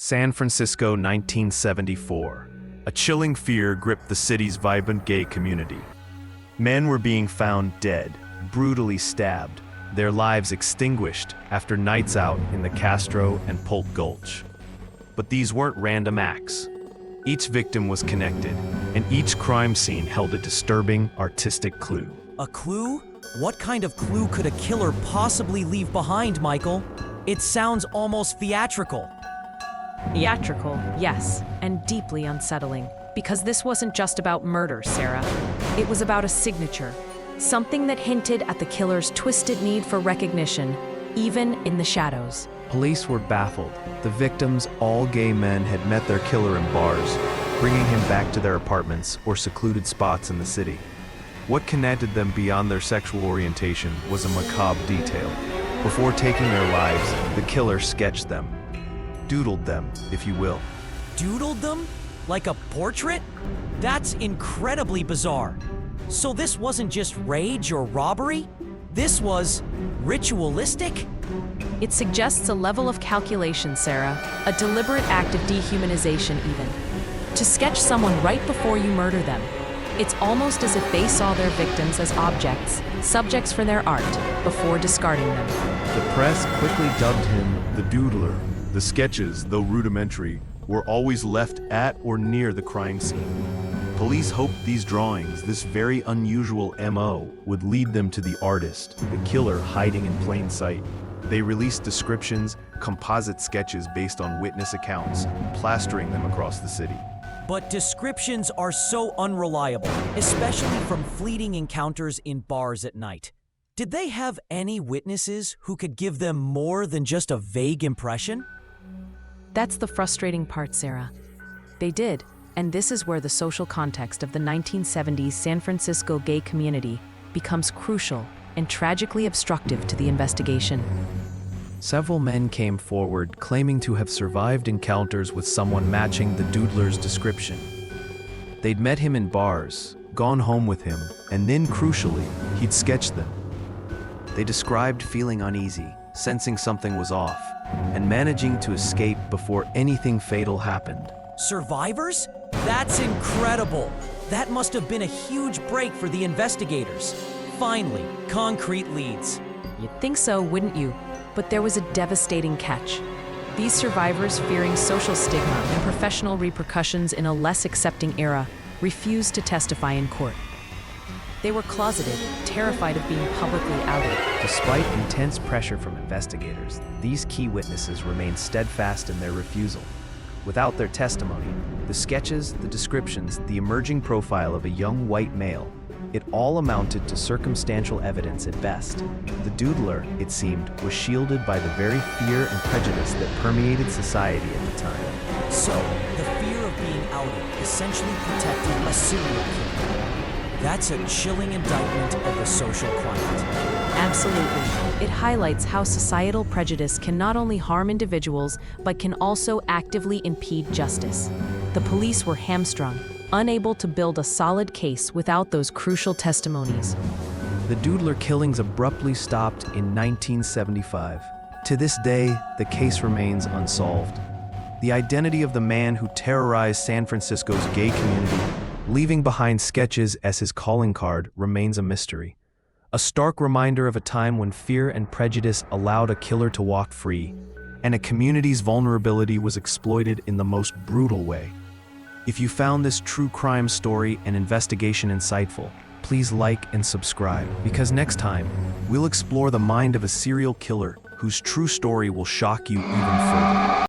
San Francisco, 1974. A chilling fear gripped the city's vibrant gay community. Men were being found dead, brutally stabbed, their lives extinguished after nights out in the Castro and Polk Gulch. But these weren't random acts. Each victim was connected, and each crime scene held a disturbing artistic clue. A clue? What kind of clue could a killer possibly leave behind, Michael? It sounds almost theatrical. Theatrical, yes, and deeply unsettling. Because this wasn't just about murder, Sarah. It was about a signature. Something that hinted at the killer's twisted need for recognition, even in the shadows. Police were baffled. The victims, all gay men, had met their killer in bars, bringing him back to their apartments or secluded spots in the city. What connected them beyond their sexual orientation was a macabre detail. Before taking their lives, the killer sketched them. Doodled them, if you will. Doodled them? Like a portrait? That's incredibly bizarre. So this wasn't just rage or robbery? This was ritualistic? It suggests a level of calculation, Sarah, a deliberate act of dehumanization even. To sketch someone right before you murder them. It's almost as if they saw their victims as objects, subjects for their art, before discarding them. The press quickly dubbed him the Doodler. The sketches, though rudimentary, were always left at or near the crime scene. Police hoped these drawings, this very unusual MO, would lead them to the artist, the killer hiding in plain sight. They released descriptions, composite sketches based on witness accounts, plastering them across the city. But descriptions are so unreliable, especially from fleeting encounters in bars at night. Did they have any witnesses who could give them more than just a vague impression? That's the frustrating part, Sarah. They did, and this is where the social context of the 1970s San Francisco gay community becomes crucial and tragically obstructive to the investigation. Several men came forward claiming to have survived encounters with someone matching the Doodler's description. They'd met him in bars, gone home with him, and then, crucially, he'd sketched them. They described feeling uneasy, sensing something was off, and managing to escape before anything fatal happened. Survivors? That's incredible! That must have been a huge break for the investigators. Finally, concrete leads. You'd think so, wouldn't you? But there was a devastating catch. These survivors, fearing social stigma and professional repercussions in a less accepting era, refused to testify in court. They were closeted, terrified of being publicly outed. Despite intense pressure from investigators, these key witnesses remained steadfast in their refusal. Without their testimony, the sketches, the descriptions, the emerging profile of a young white male, it all amounted to circumstantial evidence at best. The Doodler, it seemed, was shielded by the very fear and prejudice that permeated society at the time. So, the fear of being outed essentially protected a serial killer. That's a chilling indictment of the social climate. Absolutely. It highlights how societal prejudice can not only harm individuals, but can also actively impede justice. The police were hamstrung, unable to build a solid case without those crucial testimonies. The Doodler killings abruptly stopped in 1975. To this day, the case remains unsolved. The identity of the man who terrorized San Francisco's gay community, leaving behind sketches as his calling card, remains a mystery. A stark reminder of a time when fear and prejudice allowed a killer to walk free, and a community's vulnerability was exploited in the most brutal way. If you found this true crime story and investigation insightful, please like and subscribe, because next time, we'll explore the mind of a serial killer whose true story will shock you even further.